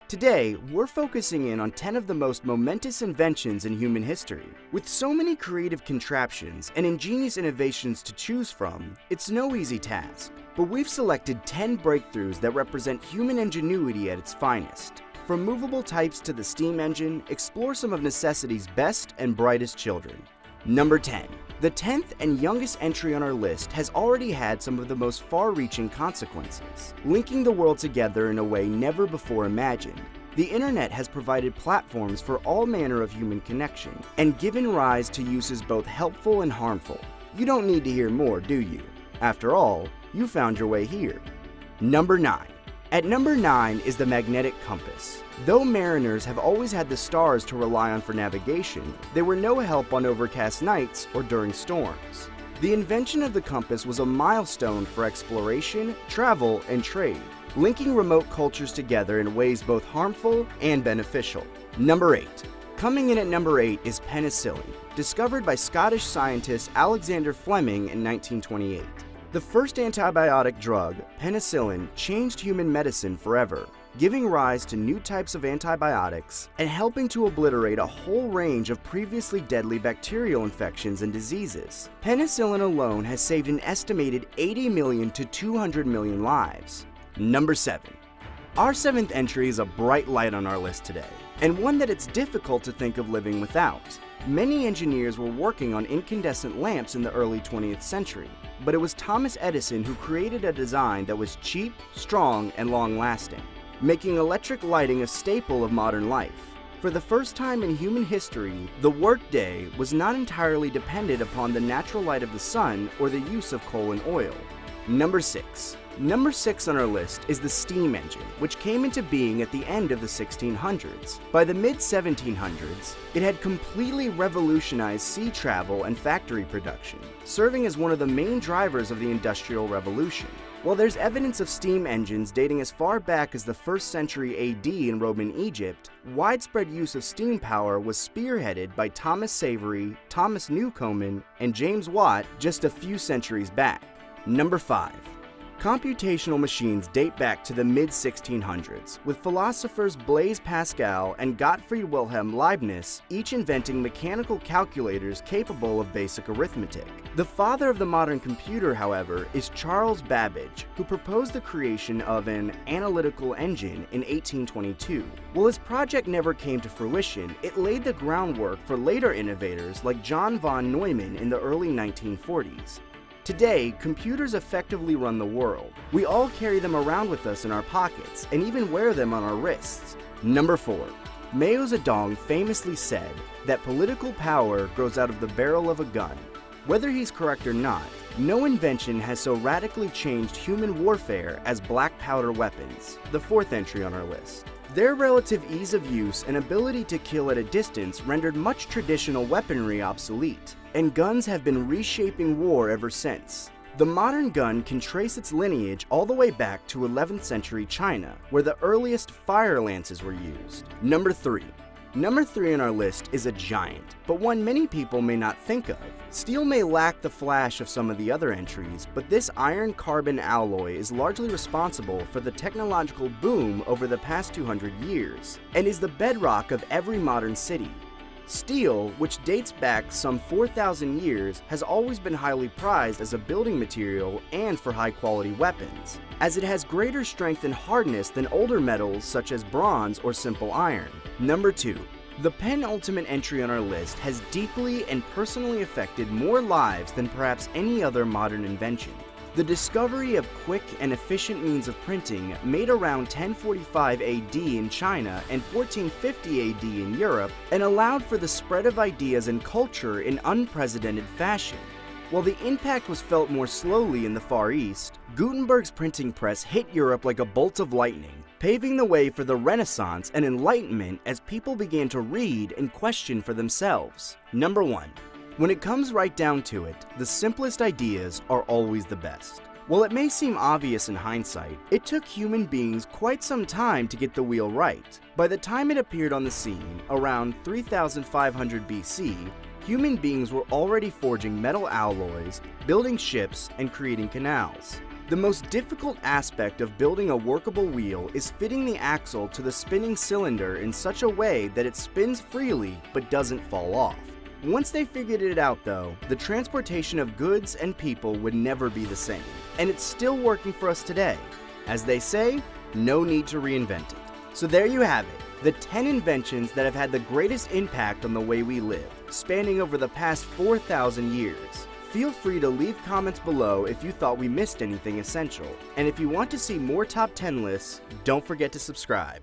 Today, we're focusing in on 10 of the most momentous inventions in human history. With so many creative contraptions and ingenious innovations to choose from, it's no easy task. But we've selected 10 breakthroughs that represent human ingenuity at its finest. From movable types to the steam engine, explore some of necessity's best and brightest children. Number 10. The 10th and youngest entry on our list has already had some of the most far-reaching consequences, linking the world together in a way never before imagined. The internet has provided platforms for all manner of human connection, and given rise to uses both helpful and harmful. You don't need to hear more, do you? After all, you found your way here. Number 9. At number 9 is the magnetic compass. Though mariners have always had the stars to rely on for navigation, they were no help on overcast nights or during storms. The invention of the compass was a milestone for exploration, travel, and trade, linking remote cultures together in ways both harmful and beneficial. Number 8. Coming in at number 8 is penicillin, discovered by Scottish scientist Alexander Fleming in 1928. The first antibiotic drug, penicillin, changed human medicine forever, giving rise to new types of antibiotics and helping to obliterate a whole range of previously deadly bacterial infections and diseases. Penicillin alone has saved an estimated 80 million to 200 million lives. Number 7. Our 7th entry is a bright light on our list today, and one that it's difficult to think of living without. Many engineers were working on incandescent lamps in the early 20th century, but it was Thomas Edison who created a design that was cheap, strong, and long-lasting, making electric lighting a staple of modern life. For the first time in human history, the workday was not entirely dependent upon the natural light of the sun or the use of coal and oil. Number 6. Number 6 on our list is the steam engine, which came into being at the end of the 1600s. By the mid-1700s, it had completely revolutionized sea travel and factory production, serving as one of the main drivers of the Industrial Revolution. While there's evidence of steam engines dating as far back as the 1st century AD in Roman Egypt, widespread use of steam power was spearheaded by Thomas Savery, Thomas Newcomen, and James Watt just a few centuries back. Number 5. Computational machines date back to the mid-1600s, with philosophers Blaise Pascal and Gottfried Wilhelm Leibniz each inventing mechanical calculators capable of basic arithmetic. The father of the modern computer, however, is Charles Babbage, who proposed the creation of an analytical engine in 1822. While his project never came to fruition, it laid the groundwork for later innovators like John von Neumann in the early 1940s. Today, computers effectively run the world. We all carry them around with us in our pockets and even wear them on our wrists. Number 4. Mao Zedong famously said that political power grows out of the barrel of a gun. Whether he's correct or not, no invention has so radically changed human warfare as black powder weapons, the 4th entry on our list. Their relative ease of use and ability to kill at a distance rendered much traditional weaponry obsolete, and guns have been reshaping war ever since. The modern gun can trace its lineage all the way back to 11th century China, where the earliest fire lances were used. Number 3. Number 3 on our list is a giant, but one many people may not think of. Steel may lack the flash of some of the other entries, but this iron-carbon alloy is largely responsible for the technological boom over the past 200 years, and is the bedrock of every modern city. Steel, which dates back some 4,000 years, has always been highly prized as a building material and for high-quality weapons, as it has greater strength and hardness than older metals such as bronze or simple iron. Number 2. The penultimate entry on our list has deeply and personally affected more lives than perhaps any other modern invention. The discovery of quick and efficient means of printing made around 1045 AD in China and 1450 AD in Europe, and allowed for the spread of ideas and culture in unprecedented fashion. While the impact was felt more slowly in the Far East, Gutenberg's printing press hit Europe like a bolt of lightning, paving the way for the Renaissance and Enlightenment as people began to read and question for themselves. Number 1. When it comes right down to it, the simplest ideas are always the best. While it may seem obvious in hindsight, it took human beings quite some time to get the wheel right. By the time it appeared on the scene, around 3500 BC, human beings were already forging metal alloys, building ships, and creating canals. The most difficult aspect of building a workable wheel is fitting the axle to the spinning cylinder in such a way that it spins freely but doesn't fall off. Once they figured it out though, the transportation of goods and people would never be the same. And it's still working for us today. As they say, no need to reinvent it. So there you have it, the 10 inventions that have had the greatest impact on the way we live, spanning over the past 4,000 years. Feel free to leave comments below if you thought we missed anything essential. And if you want to see more top 10 lists, don't forget to subscribe.